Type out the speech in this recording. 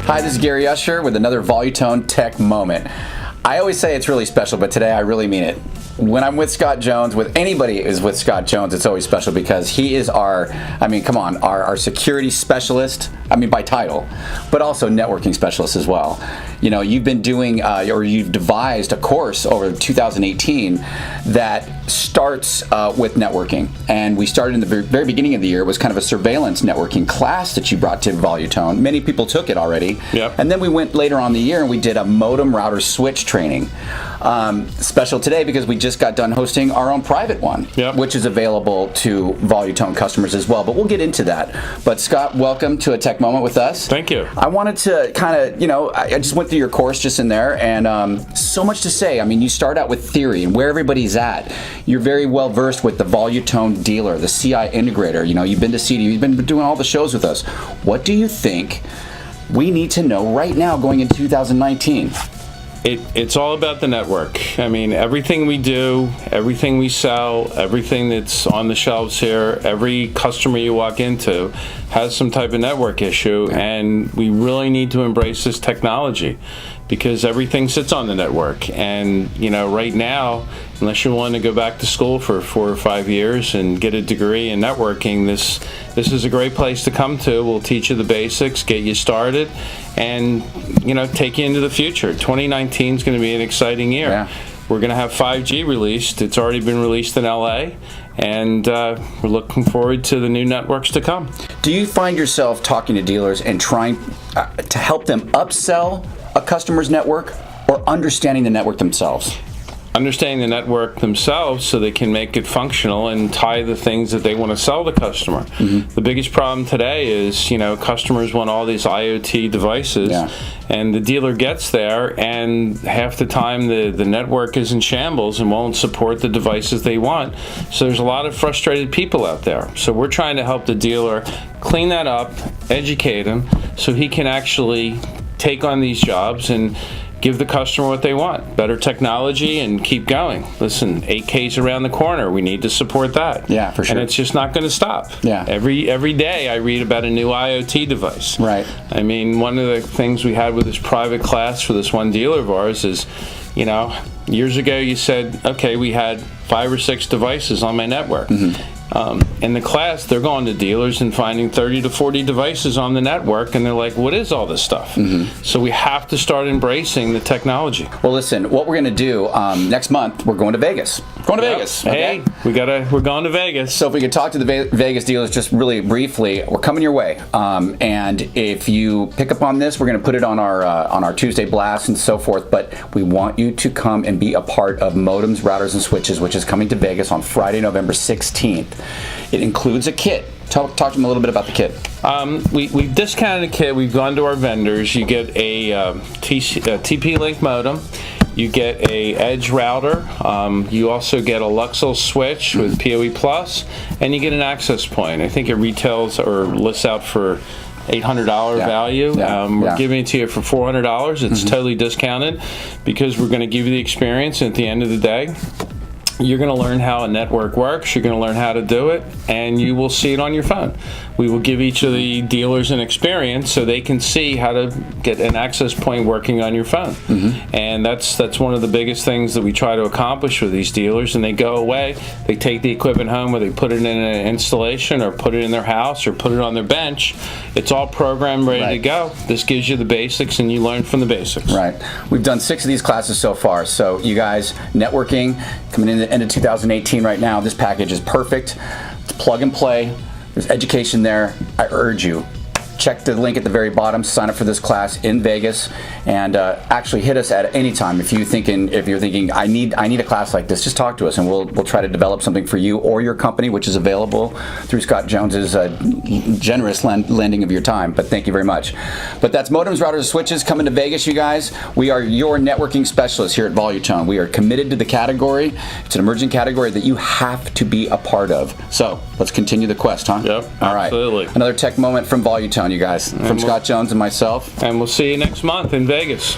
Hi, this is Gary Usher with another Volutone Tech Moment. I always say it's really special, but today I really mean it. When I'm with Scott Jones, with anybody is with Scott Jones, it's always special because he is our security specialist, by title, but also networking specialist as well. You know, you've been doing, or you've devised a course over 2018 that starts with networking. And we started in the very beginning of the year. It was kind of a surveillance networking class that you brought to Volutone. Many people took it already. Yep. And then we went later on in the year and we did a modem router switch training. Special today because we just got done hosting our own private one, yep, which is available to Volutone customers as well. But we'll get into that. But Scott, welcome to a Tech Moment with us. Thank you. I wanted to kind of, I just went through your course just in there, and so much to say. I mean, you start out with theory and where everybody's at. You're very well versed with the Volutone dealer, the CI integrator. You know, you've been to CD, you've been doing all the shows with us. What do you think we need to know right now going into 2019? It's all about the network. I mean, everything we do, everything we sell, everything that's on the shelves here, every customer you walk into has some type of network issue, and we really need to embrace this technology because everything sits on the network. And, right now, unless you want to go back to school for 4 or 5 years and get a degree in networking, this is a great place to come to. We'll teach you the basics, get you started, and take you into the future. 2019 is going to be an exciting year. Yeah. We're going to have 5G released. It's already been released in LA, and we're looking forward to the new networks to come. Do you find yourself talking to dealers and trying to help them upsell a customer's network, or understanding the network themselves? Understanding the network themselves so they can make it functional and tie the things that they want to sell the customer. Mm-hmm. The biggest problem today is, customers want all these IoT devices, yeah, and the dealer gets there, and half the time the network is in shambles and won't support the devices they want. So there's a lot of frustrated people out there. So we're trying to help the dealer clean that up, educate him, so he can actually take on these jobs and give the customer what they want, better technology, and keep going. Listen, 8K's around the corner. We need to support that. Yeah, for sure. And it's just not going to stop. Yeah. Every day I read about a new IoT device. Right. I mean, one of the things we had with this private class for this one dealer of ours is, years ago you said, okay, we had 5 or 6 devices on my network. Mm-hmm. In the class, they're going to dealers and finding 30 to 40 devices on the network, and they're like, what is all this stuff? Mm-hmm. So we have to start embracing the technology. Well, listen, what we're going to do next month, we're going to Vegas. Vegas. Okay? Hey, we're going to Vegas. So if we could talk to the Vegas dealers just really briefly, we're coming your way. And if you pick up on this, we're going to put it on our Tuesday blast and so forth. But we want you to come and be a part of Modems, Routers, and Switches, which is coming to Vegas on Friday, November 16th. It includes a kit. Talk to them a little bit about the kit. We've discounted a kit. We've gone to our vendors. You get a TP-Link modem. You get a Edge router. You also get a LUXUL switch with PoE Plus, and you get an access point. I think it retails or lists out for $800 value. We're giving it to you for $400. It's totally discounted because we're going to give you the experience. And at the end of the day, you're going to learn how a network works, you're going to learn how to do it, and you will see it on your phone. We will give each of the dealers an experience so they can see how to get an access point working on your phone. Mm-hmm. And that's one of the biggest things that we try to accomplish with these dealers. And they go away, they take the equipment home, or they put it in an installation, or put it in their house, or put it on their bench. It's all programmed, ready to go. This gives you the basics, and you learn from the basics. Right. We've done 6 of these classes so far. So you guys, networking, coming in the end of 2018 right now, this package is perfect. It's plug and play. There's education there. I urge you, check the link at the very bottom, sign up for this class in Vegas, and actually hit us at any time if you're thinking I need a class like this. Just talk to us, and we'll try to develop something for you or your company, which is available through Scott Jones's generous lending of your time. But thank you very much. But that's Modems, Routers, and Switches coming to Vegas, you guys. We are your networking specialists here at Volutone. We are committed to the category. It's an emerging category that you have to be a part of. So let's continue the quest, huh? Yep, all right. Absolutely. Another tech moment from Volutone, you guys. From Scott Jones and myself. And we'll see you next month in Vegas.